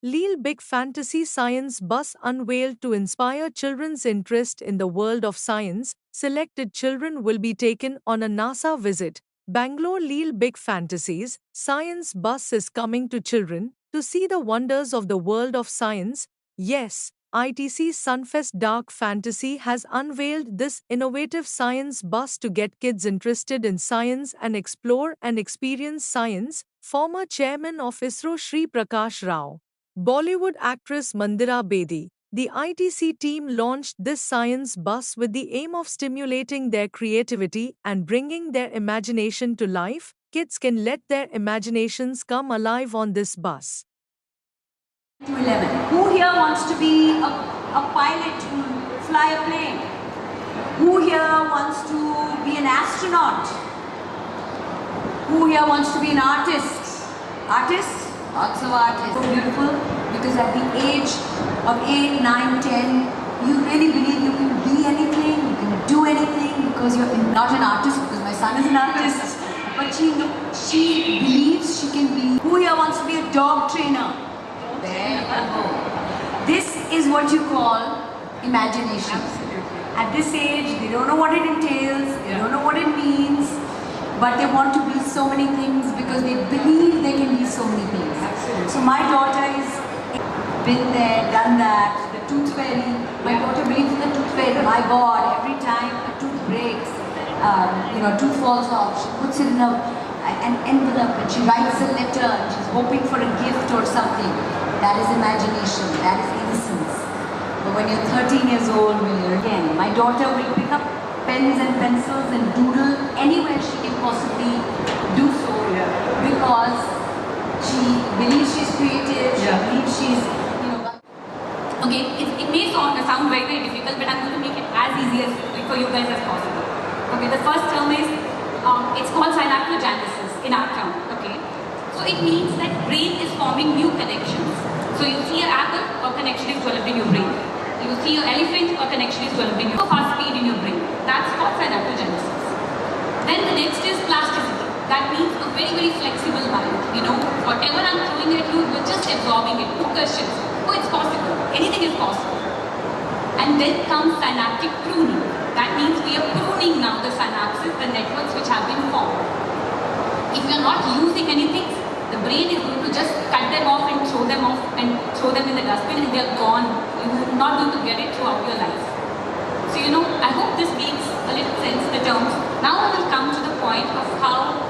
Lille Big Fantasy Science Bus unveiled to inspire children's interest in the world of science. Selected children will be taken on a NASA visit. Bangalore Lille Big Fantasies Science Bus is coming to children to see the wonders of the world of science. Yes, ITC Sunfest Dark Fantasy has unveiled this innovative science bus to get kids interested in science and explore and experience science. Former chairman of ISRO Sri Prakash Rao, Bollywood actress Mandira Bedi, the ITC team launched this science bus with the aim of stimulating their creativity and bringing their imagination to life. Kids can let their imaginations come alive on this bus. To 11. Who here wants to be a pilot to fly a plane? Who here wants to be an astronaut? Who here wants to be an artist? Artist? Lots of artists. So beautiful, because at the age of 8, 9, 10, you really believe you can be anything, you can do anything, because you're not an artist, because my son is an artist, but she believes she can be. Who here wants to be a dog trainer? There you go. This is what you call imagination. At this age, they don't know what it entails, they don't know what it means, but they want to be so many things because they believe they can be so many things. So my daughter has been there, done that, the tooth fairy. My daughter believes in the tooth fairy. My God, every time a tooth breaks, tooth falls off, she puts it in an envelope and she writes a letter and she's hoping for a gift or something. That is imagination, that is innocence. But when you're 13 years old, again, my daughter will pick up pens and pencils and doodle anywhere she can possibly do so, because she believes she's creative, she believes she's, Okay, it may sound very, very difficult, but I'm going to make it as easy for you guys as possible. Okay, the first term is, it's called synaptogenesis in our term, okay? So it means that brain is forming new connections. So you see an apple, a connection is developed in your brain. You see an elephant, a connection is developed in your fast speed in your brain. That's called synaptogenesis. Then the next is plasticity. That means a very, very flexible mind. Whatever I'm throwing at you, you're just absorbing it. No questions. Oh, it's possible. Anything is possible. And then comes synaptic pruning. That means we are pruning now the synapses, the networks which have been formed. If you're not using anything, the brain is going to just cut them off and throw them in the dustbin, and they're gone. You're not going to get it throughout your life. So I hope this makes a little sense, the terms. Now I will come to the point of how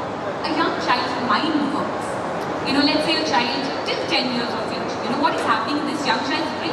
a young child's mind works. Let's say a child till 10 years of age. What is happening in this young child's brain?